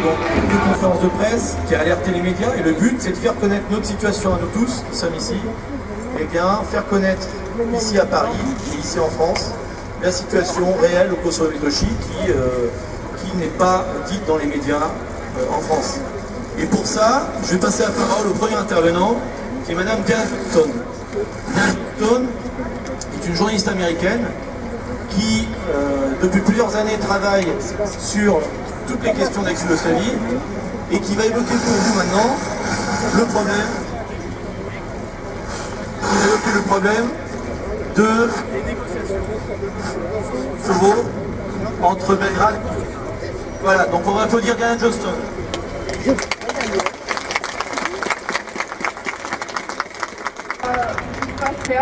donc une conférence de presse qui a alerté les médias, et le but c'est de faire connaître notre situation à nous tous qui sommes ici, et bien faire connaître ici à Paris et ici en France la situation réelle au Kosovo-Metochi qui n'est pas dite dans les médias en France. Et pour ça, je vais passer la parole au premier intervenant, qui est Madame Diane Stone. Diane Stone est une journaliste américaine qui, depuis plusieurs années, travaille sur toutes les questions d'ex-Yougoslavie et qui va évoquer pour vous maintenant le problème de Kosovo entre Belgrade. Voilà, donc on va applaudir Diane Johnston. Je suis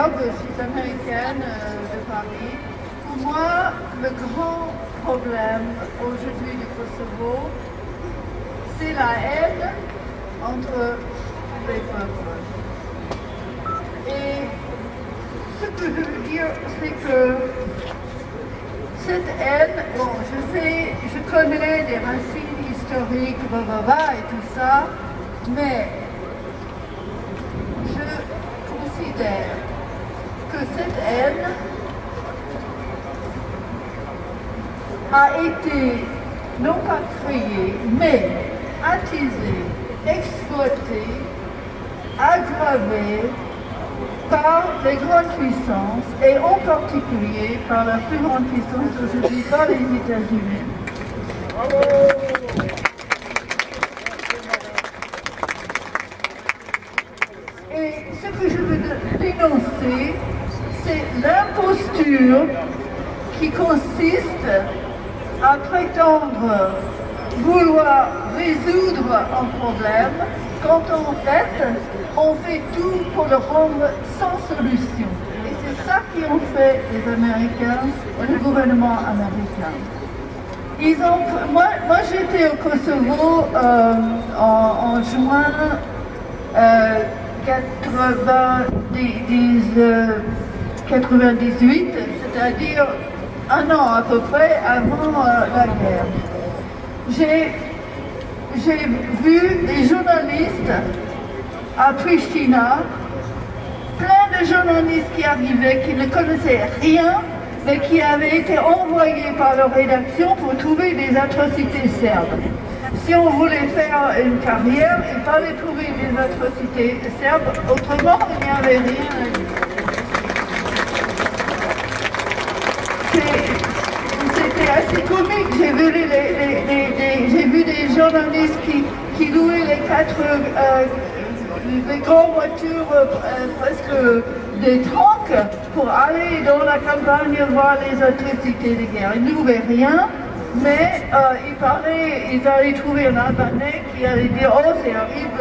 américaine de Paris. Pour moi, le grand problème aujourd'hui du Kosovo, c'est la haine entre les peuples. Et ce que je veux dire, c'est que cette haine, bon, je connais des racines historiques, et tout ça, mais je considère que cette haine a été non pas créée, mais attisée, exploitée, aggravée par les grandes puissances et en particulier par la plus grande puissance aujourd'hui, par les États-Unis. Et ce que je veux dénoncer, c'est l'imposture qui consiste à prétendre vouloir résoudre un problème quand en fait on fait tout pour le rendre sans solution. Et c'est ça qui ont fait les Américains, le gouvernement américain. Moi j'étais au Kosovo en juin 98, c'est-à-dire un an à peu près avant la guerre. J'ai vu des journalistes à Pristina, plein de journalistes qui arrivaient, qui ne connaissaient rien, mais qui avaient été envoyés par leur rédaction pour trouver des atrocités serbes. Si on voulait faire une carrière, il fallait trouver des atrocités serbes, autrement il n'y avait rien à dire. C'était assez comique, j'ai vu des journalistes qui louaient les grandes voitures, presque des tanks, pour aller dans la campagne voir les atrocités de guerre. Ils n'ouvraient rien, mais ils allaient trouver un Albanais qui allait dire « Oh, c'est horrible,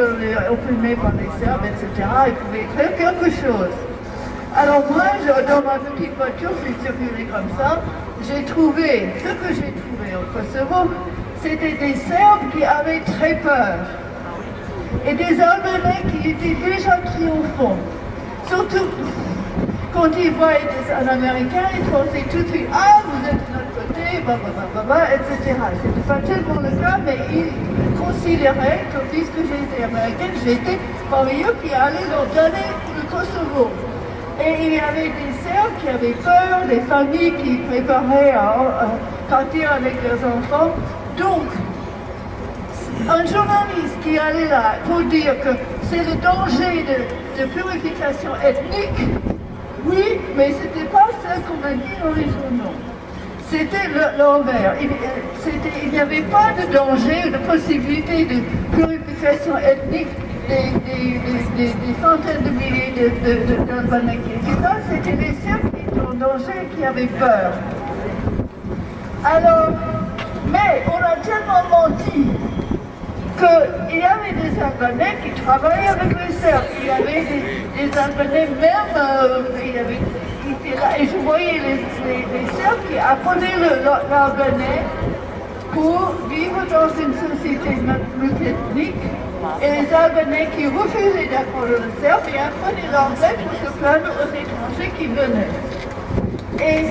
opprimé par les Serbes, etc. » Ils pouvaient écrire quelque chose. Alors moi, dans ma petite voiture, j'ai circulé comme ça, j'ai trouvé, ce que j'ai trouvé au Kosovo, c'était des Serbes qui avaient très peur. Et des Albanais qui étaient déjà triomphants. Surtout quand ils voyaient un Américain, ils pensaient tout de suite « Ah, vous êtes de notre côté, etc. » C'était pas tellement le cas, mais ils considéraient que puisque j'étais américaine, j'étais parmi eux qui allaient leur donner le Kosovo. Et il y avait des Serbes qui avaient peur, des familles qui préparaient à partir avec leurs enfants. Donc, un journaliste qui allait là pour dire que c'est le danger de purification ethnique, oui, mais ce n'était pas ce qu'on a dit dans les journaux. C'était l'envers. Il n'y avait pas de danger, de possibilité de purification ethnique des centaines de milliers d'Albanais qui étaient là. C'était les Serbes qui étaient en danger, qui avaient peur. Alors, mais on a tellement menti qu'il y avait des Albanais qui travaillaient avec les Serbes. Il y avait des Albanais même, et je voyais les Serbes qui apprenaient l'albanais pour vivre dans une société multiethnique, et les Albanais qui refusaient d'apprendre le serbe et apprenaient l'anglais pour se plaindre aux étrangers qui venaient. Et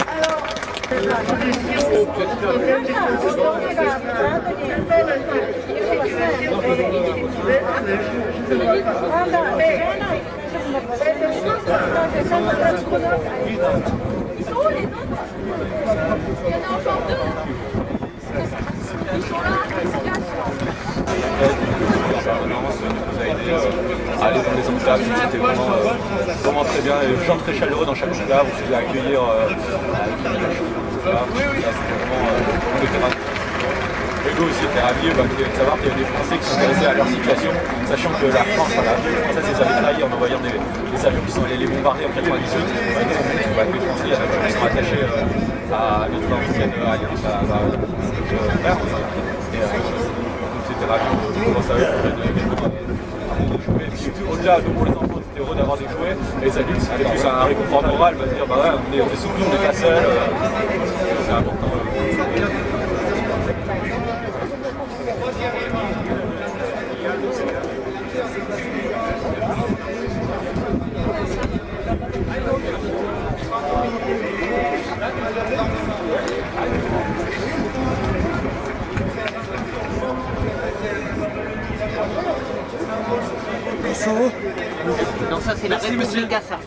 alors, Aller dans les enclaves, c'était vraiment très bien, et les gens très chaleureux dans chaque enclave, on se faisait accueillir c'était vraiment on était ravis. Hugo aussi était ravi de savoir qu'il y avait des Français qui s'intéressaient à leur situation, sachant que la France, l'armée française les avait trahis en envoyant des avions qui sont allés les bombarder en 98. Nous, les Français, il y en a qui sont attachés à notre ancienne alliance, à notre frère. Et donc c'était ravi de commencer avec également de jouer. Et puis au-delà, pour les enfants, c'était heureux d'avoir des jouets. Et les adultes, c'était plus un réconfort moral, de dire bah ouais, on est soutenu, on n'est pas seul. C'est important. Donc ça c'est la République à ça.